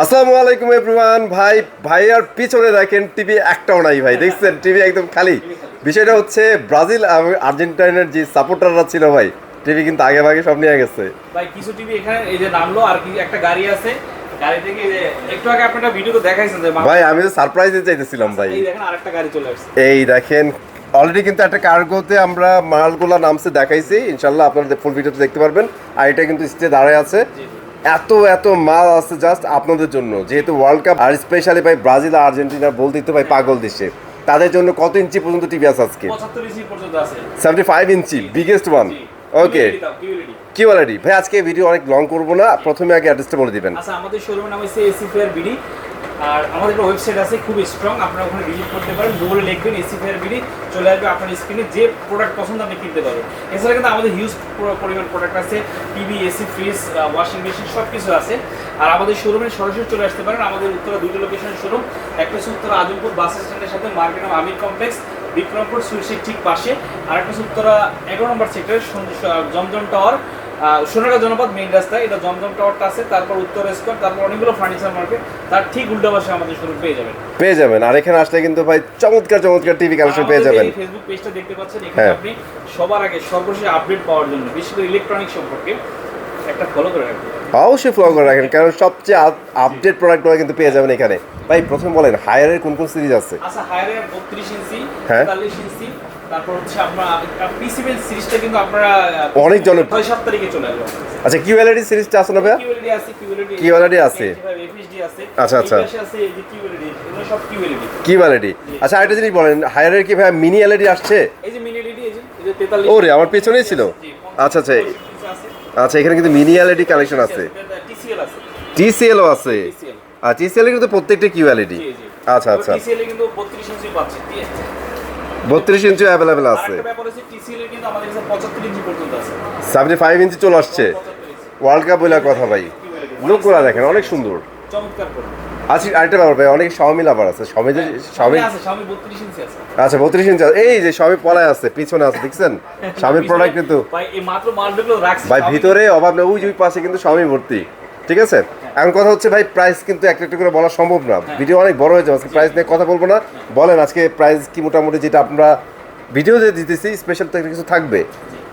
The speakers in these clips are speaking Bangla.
আসসালামু আলাইকুম এভরিওয়ান। ভাই আর পিছনে দেখেন টিভি একটাও নাই ভাই, দেখছেন টিভি একদম খালি। বিষয়টা হচ্ছে ব্রাজিল আর আর্জেন্টিনার যে সাপোর্টাররা ছিল ভাই, টিভি কিন্তু আগে ভাগে সব নিয়ে গেছে ভাই। কিছু টিভি এখানে এই যে নামলো, আর কি একটা গাড়ি আছে, গাড়ি থেকে এই যে একটু আগে আপনারা ভিডিওতে দেখাইছেন যে ভাই। আমি তো সারপ্রাইজ দিতে চাইতেছিলাম ভাই। এই দেখেন আরেকটা গাড়ি চলে আসছে। এই দেখেন অলরেডি কিন্তু একটা কার্গোতে আমরা মালগুলা নামছে দেখাইছি, ইনশাল্লাহ আপনারা ফুল ভিডিওতে দেখতে পারবেন। আর এটা কিন্তু স্টে দাঁড়ায় আছে, এত মাল আছে জাস্ট আপনাদের জন্য। যেহেতু ওয়ার্ল্ড কাপ আর স্পেশালি ভাই ব্রাজিল আর আর্জেন্টিনা বলতেই তো ভাই পাগল দেশে, তাদের জন্য কত ইঞ্চি পর্যন্ত টিভি আছে আজকে? 75 ইঞ্চি পর্যন্ত আছে। 75 ইঞ্চি বিগেস্ট ওয়ান। ওকে কিউএলইডি ভাই, আজকে ভিডিও অনেক লং করবো না, প্রথমে আগে অ্যাড্রেসটা বলে দিবেন। আচ্ছা, আমাদের শোরুমের নাম হচ্ছে এসি ফেয়ার বিডি, আর আমাদের একটা ওয়েবসাইট আছে খুব স্ট্রং, আপনারা ওখানে ভিজিট করতে পারেন। গুগলে লিখবেন এসি ফেয়ার বিডি, চলে আসবে আপনার স্ক্রিনে। যে প্রোডাক্ট পছন্দ আপনি কিনতে পারবেন। এছাড়া কিন্তু আমাদের হিউজ পরিমাণ প্রোডাক্ট আছে, TV, AC, fridge, washing machine সব কিছু আছে। আর আমাদের শোরুমে সরাসরি চলে আসতে পারেন। আমাদের উত্তরা দুটো লোকেশন শোরুম, একটা হচ্ছে উত্তরা আজমপুর বাস স্ট্যান্ডের সাথে মার্কেট নাম আমির কমপ্লেক্স, বিক্রমপুর সুইসির ঠিক পাশে। আর একটা হচ্ছে উত্তরা 11 নম্বর সেক্টর জমজম টাওয়ার, সোনারগাঁ জনপদ মেইন রাস্তা, এটা জমজম টাওয়ারটা আছে, তারপর উত্তর স্কোয়ার, তারপর অনেকগুলো ফার্নিচার মার্কেট, তার ঠিক উল্টা পাশে আমাদের শোরুম পেয়ে যাবেন। আর এখানে আসলে কিন্তু ভাই চমৎকার টিভি কালেকশন পেয়ে যাবেন। ফেসবুক পেজটা দেখতে পাচ্ছেন, এখানে আপনি সবার আগে সর্বশেষ আপডেট পাওয়ার জন্য, বিশেষ করে ইলেকট্রনিক সম্পর্কে একটা ফলো করে রাখবেন। অবশ্যই ফলো করে রাখেন, কারণ সবচেয়ে আপডেট প্রোডাক্টগুলো কিন্তু পেয়ে যাবেন এখানে। ভাই প্রথমে বলেন হায়ারের কোন সিরিজ আছে? আচ্ছা, হায়ারের 32 ইঞ্চি, হ্যাঁ 43 ইঞ্চি, তারপর হচ্ছে আপনার পিসিবি সিরিজটা কিন্তু আপনারা অনেক জন 6-7 তারিখে চলে আসবে। আচ্ছা কিউএলইডি সিরিজটা আছে না ভাই? কিউএলইডি আছে, কিউএলইডি আছে, এফএসডি আছে। আচ্ছা এই পাশে আছে এই যে কিউএলইডি, এগুলো সব কিউএলইডি। আচ্ছা আরেকটা জিনিস বলেন, হায়ারের কি ভাই মিনি এলইডি আসছে? এই যে মিনি এলইডি, এই যে 43। ওরে আমার পেছনেই ছিল। আচ্ছা আচ্ছা এখানে কিন্তু মিনি এলইডি কালেকশন আছে, টিসিএল আছে, টিসিএলও আছে। আর টিসিএল এর কিন্তু প্রত্যেকটা কিউএলইডি। আচ্ছা টিসিএল এ কিন্তু 32 ইঞ্চি পাচ্ছেন, 32 ইঞ্চি অ্যাভেলেবেল আছে। আরেকটা ব্যাপার হচ্ছে টিসিএল এর কিন্তু আমাদের কাছে 75 ইঞ্চি পর্যন্ত আছে। 75 ইঞ্চি চলে আসছে। ওয়ার্ল্ড কাপ বলে কথা ভাই, লোকগুলো দেখেন অনেক সুন্দর, চমৎকার করে। আচ্ছা আরেকটা ব্যাপার ভাই, অনেক শাওমি লাভার আছে। শাওমি আছে, শাওমি 32 ইঞ্চি আছে। আচ্ছা 32 ইঞ্চি এই যে শাওমি পলায় আছে, পিছনে আছে দেখছেন শাওমির প্রোডাক্ট কিন্তু ভাই এই মাত্র মালগুলো রাখছি ভাই, ভিতরে অভাব নেই, ওই পাশে কিন্তু শাওমি ভর্তি। ঠিক আছে, এখন কথা হচ্ছে ভাই প্রাইস কিন্তু একটা করে বলা সম্ভব না, ভিডিও অনেক বড় হয়ে যাবে, আজকে প্রাইস নিয়ে কথা বলবো না। বলেন আজকে প্রাইস কি মোটামুটি যেটা আমরা ভিডিওতে দিতেছি স্পেশাল তো কিছু থাকবে,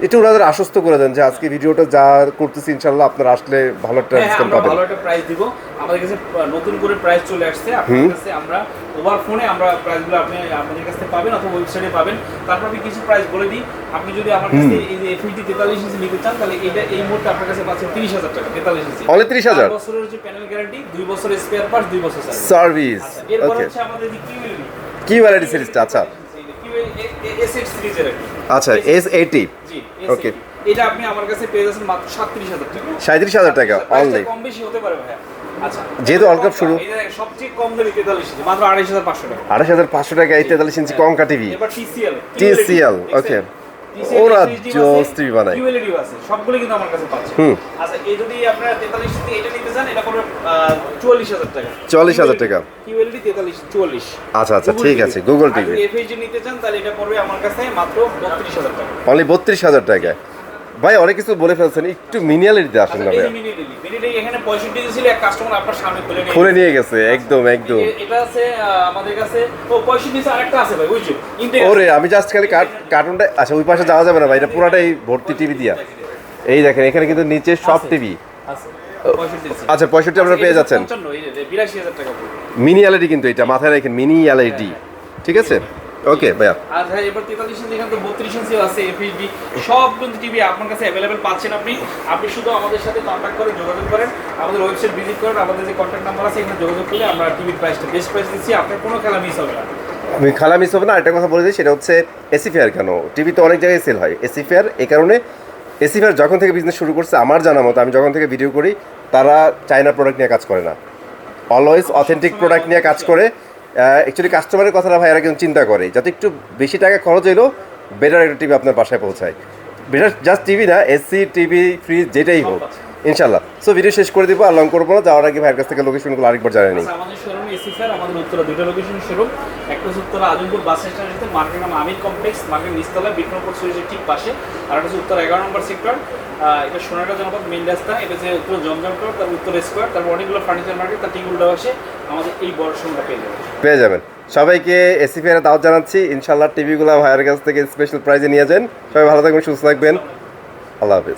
একটু ওনাদের আশ্বস্ত করে দেন যে আজকে ভিডিওটা যা করতেছি ইনশাল্লাহ আপনারা আসলে ভালো একটা ডিসকাউন্ট পাবেন। ভালো একটা প্রাইস দিব। আমাদের কাছে নতুন করে প্রাইস চলে আসছে, আপনাদের কাছে আমরা ওভার ফোনে আমরা প্রাইসগুলো আপনি আমাদের কাছে পাবেন অথবা ওয়েবসাইটে পাবেন। তারপর আমি কিছু প্রাইস বলে দিই। আপনি যদি আমার কাছে এই যে এফএসডি 43 ইঞ্চি নিতে চান, তাহলে এটা এই মুহূর্তে আপনার কাছে পাচ্ছেন 30,000 টাকা। 43 ইঞ্চি অনলি 30,000। 5 বছরের হচ্ছে প্যানেল গ্যারান্টি, 2 বছরের স্পেয়ার পার্টস, 2 বছর সার্ভিস। এরপর ওকে হচ্ছে আমাদের যে কিউএলইডি সিরিজটা। আচ্ছা এস8 সিরিজের আচ্ছা S80। জি ওকে এটা আপনি আমার কাছে পেয়ে যাচ্ছেন মাত্র 37,000 টাকা। 37,000 টাকা অনলি। কম বেশি হতে পারে ভাই। আচ্ছা যেহেতু ওয়ার্ল্ড কাপ শুরু, এটা সবচেয়ে কম দামি 43 ইঞ্চি মাত্র 28,500 টাকা। 28,500 টাকা এই 43 ইঞ্চি কঙ্কা টিভি। এবার TCL ওকে, ওরা জোস টিভি বানায়। কিউএলইডি আছে, সবগুলো কিন্তু আমার কাছে পাচ্ছেন। আচ্ছা এই যদি আপনারা 43 ইঞ্চি এটা নিতে চান, এটা পড়বে 44,000 টাকা। 44,000 টাকা কিউএলইডি 44। আচ্ছা ঠিক আছে। গুগল টিভি যদি এফএইচডি নিতে চান, তাহলে এটা পড়বে আমার কাছে মাত্র 32,000 টাকা। অনলি 32,000 টাকা। ভাই অনেক কিছু বলে ফেলছেন, একটু মিনিয়ালিটিতে আসেন না ভাই। মিনিটে এখানে 65 ইঞ্চি ছিল, এক কাস্টমার আপনার সামনে খুলে নিয়ে গেছে একদম। এটা আছে আমাদের কাছে। ও 65 ইঞ্চি আরেকটা আছে ভাই, ওই যে ওরে আমি জাস্ট খালি কার্টুনটা। আচ্ছা ওই পাশে যাওয়া যাবে না ভাই, এটা পুরাটাই ভর্তি টিভি দিয়া। এই দেখেন এখানে কিন্তু নিচে সব টিভি আছে। 65 ইঞ্চি আচ্ছা 65 আপনারা পেয়ে যাচ্ছেন। 82,000 টাকা মিনি এলইডি কিন্তু এটা মাথায় রাখেন, মিনি এলইডি। ঠিক আছে ওকে ভাইয়া। আর ভাই এবার 43 ইঞ্চি এখানে তো 32 ইঞ্চিও আছে, এফএইচডি সব কিন্তু টিভি আপনার কাছে अवेलेबल পাচ্ছেন। আপনি শুধু আমাদের সাথে কন্টাক্ট করে যোগাযোগ করেন, আমাদের ওয়েবসাইট ভিজিট করেন, আমাদের যে কন্টাক্ট নাম্বার আছে এখানে যোগাযোগ করলে আমরা টিভির প্রাইসটা বেস্ট প্রাইস দিচ্ছি, আপনার কোনো খেলা মিস হবে না। আমি খালা মিস হবে না। একটা কথা বলে দিই, সেটা হচ্ছে এসি ফেয়ার কেন টিভি তো অনেক জায়গায় সেল হয়। এসি ফেয়ার এই কারণে, এসি ফেয়ার যখন থেকে বিজনেস শুরু করছে আমার জানা মতো, আমি যখন থেকে ভিডিও করি, তারা চায়না প্রোডাক্ট নিয়ে কাজ করে না, অলওয়েজ অথেন্টিক প্রোডাক্ট নিয়ে কাজ করে। অ্যাকচুয়ালি কাস্টমারের কথাটা ভাই এরা কিন্তু চিন্তা করে যাতে একটু বেশি টাকা খরচ হইলেও বেটার একটা টিভি আপনার বাসায় পৌঁছায়। বেটার জাস্ট টিভি না, এসি টিভি ফ্রিজ যেটাই হোক, ইনশাল্লাহ। সো ভিডিও শেষ করে দিব, আর লং করবো না, যাওয়ার আগে ভাইয়ের কাছ থেকে লোকেশনগুলো আরেকবার জানিয়ে নিই। আচ্ছা, আমাদের শোরুমে এসি ফেয়ার আমাদের উত্তরা দুটো লোকেশন শোরুম। একটা হচ্ছে উত্তরা আজমপুর বাস স্ট্যান্ডের সাথে মার্কেট নাম আমির কমপ্লেক্স, মার্কেট নিচতলা বিক্রমপুর সুইচের ঠিক পাশে। আর একটা হচ্ছে উত্তর 11 নম্বর সেক্টর, এটা সোনারগাঁ জনপদ মেইন রাস্তা। এটা যে উত্তর জমজম টোর, তারপর উত্তর স্কোয়ার, তারপর অনেকগুলো ফার্নিচার মার্কেট, তার ঠিক উল্টা পাশে আমাদের এই বড় শোরুমটা পেয়ে যাবেন। সবাইকে এসি ফেয়ারে দাওয়াত জানাচ্ছি। ইনশাল্লাহ টিভিগুলো ভাইয়ের কাছ থেকে স্পেশাল প্রাইজে নিয়ে যান। সবাই ভালো থাকবেন, সুস্থ থাকবেন। আল্লাহ হাফিজ।